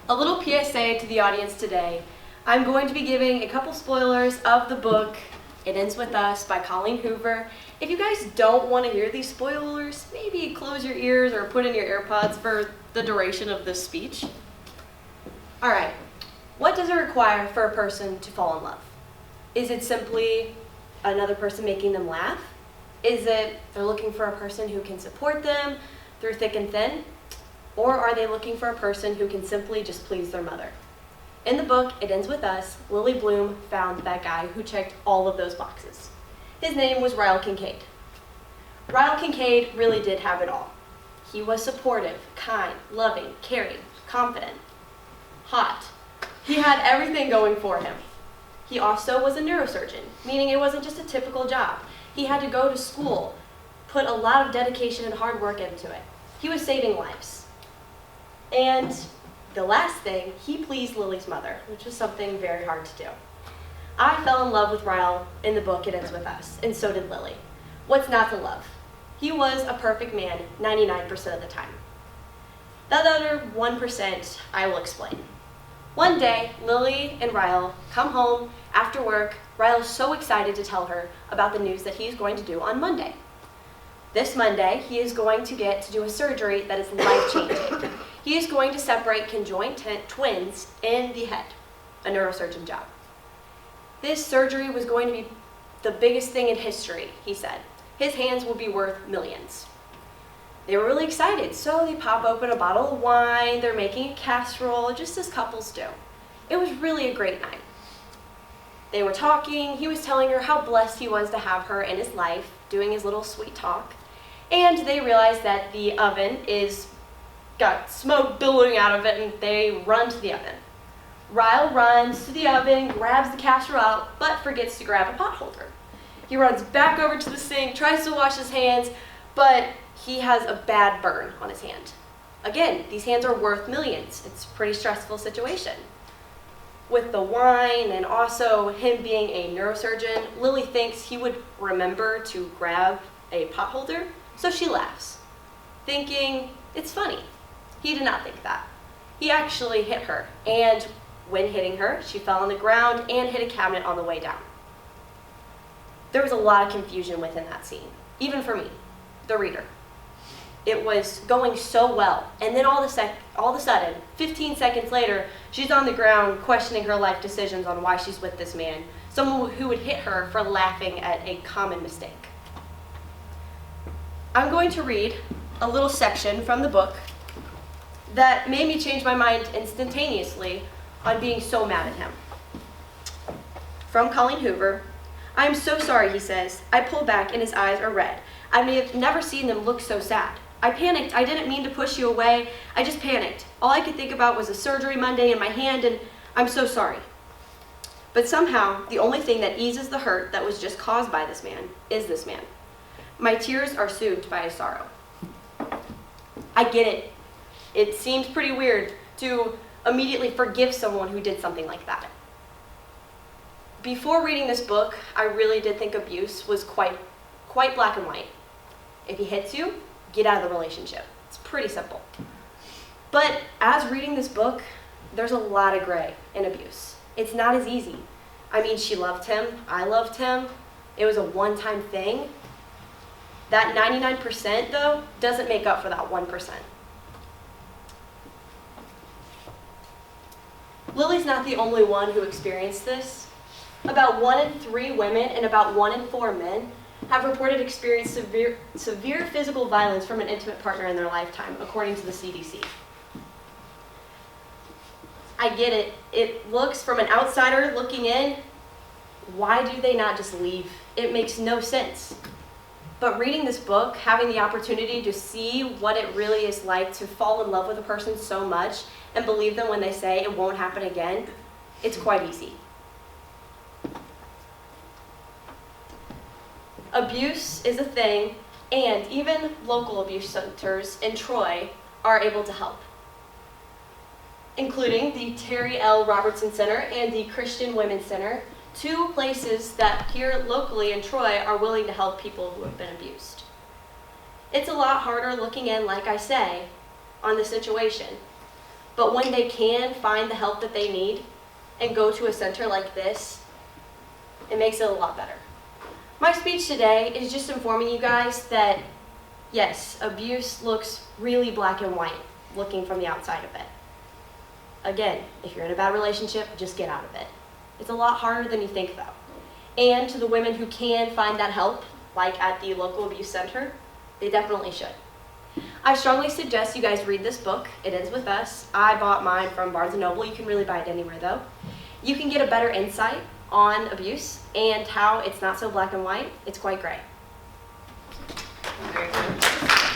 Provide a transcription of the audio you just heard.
A little PSA to the audience today. I'm going to be giving a couple spoilers of the book It Ends With Us by Colleen Hoover. If you guys don't want to hear these spoilers, maybe close your ears or put in your AirPods for the duration of this speech. Alright, what does it require for a person to fall in love? Is it simply another person making them laugh? Is it they're looking for a person who can support them through thick and thin? Or are they looking for a person who can simply just please their mother? In the book, It Ends With Us, Lily Bloom found that guy who checked all of those boxes. His name was Ryle Kincaid. Ryle Kincaid really did have it all. He was supportive, kind, loving, caring, confident, hot. He had everything going for him. He also was a neurosurgeon, meaning it wasn't just a typical job. He had to go to school, put a lot of dedication and hard work into it. He was saving lives. And the last thing, he pleased Lily's mother, which was something very hard to do. I fell in love with Ryle in the book It Ends With Us, and so did Lily. What's not to love? He was a perfect man 99% of the time. That other 1% I will explain. One day, Lily and Ryle come home after work. Ryle's so excited to tell her about the news that he's going to do on Monday. This Monday, he is going to get to do a surgery that is life-changing. He is going to separate conjoined twins in the head, a neurosurgeon job. This surgery was going to be the biggest thing in history, he said. His hands will be worth millions. They were really excited, so they pop open a bottle of wine, they're making a casserole, just as couples do. It was really a great night. They were talking, he was telling her how blessed he was to have her in his life, doing his little sweet talk, and they realized that the oven got smoke billowing out of it, and they run to the oven. Ryle runs to the oven, grabs the casserole out, but forgets to grab a pot holder. He runs back over to the sink, tries to wash his hands, but he has a bad burn on his hand. Again, these hands are worth millions. It's a pretty stressful situation. With the wine and also him being a neurosurgeon, Lily thinks he would remember to grab a pot holder, so she laughs, thinking it's funny. He did not think that. He actually hit her, and when hitting her, she fell on the ground and hit a cabinet on the way down. There was a lot of confusion within that scene, even for me, the reader. It was going so well, and then all of a sudden, 15 seconds later, she's on the ground questioning her life decisions on why she's with this man, someone who would hit her for laughing at a common mistake. I'm going to read a little section from the book that made me change my mind instantaneously on being so mad at him. From Colleen Hoover, "I am so sorry," he says. I pull back and his eyes are red. I may have never seen them look so sad. I panicked. I didn't mean to push you away. I just panicked. All I could think about was a surgery Monday in my hand, and I'm so sorry. But somehow, the only thing that eases the hurt that was just caused by this man is this man. My tears are soothed by his sorrow. I get it. It seems pretty weird to immediately forgive someone who did something like that. Before reading this book, I really did think abuse was quite black and white. If he hits you, get out of the relationship. It's pretty simple. But as reading this book, there's a lot of gray in abuse. It's not as easy. I mean, she loved him, I loved him. It was a one-time thing. That 99%, though, doesn't make up for that 1%. Lily's not the only one who experienced this. About 1 in 3 women and about 1 in 4 men have reported experiencing severe physical violence from an intimate partner in their lifetime, according to the CDC. I get it. It looks, from an outsider looking in, why do they not just leave? It makes no sense. But reading this book, having the opportunity to see what it really is like to fall in love with a person so much and believe them when they say it won't happen again, it's quite easy. Abuse is a thing, and even local abuse centers in Troy are able to help, including the Terry L. Robertson Center and the Christian Women's Center, 2 places that here locally in Troy are willing to help people who have been abused. It's a lot harder looking in, like I say, on the situation, but when they can find the help that they need and go to a center like this, it makes it a lot better. My speech today is just informing you guys that, yes, abuse looks really black and white looking from the outside of it. Again, if you're in a bad relationship, just get out of it. It's a lot harder than you think, though. And to the women who can find that help, like at the local abuse center, they definitely should. I strongly suggest you guys read this book, It Ends With Us. I bought mine from Barnes & Noble. You can really buy it anywhere, though. You can get a better insight on abuse and how it's not so black and white. It's quite gray. Very good.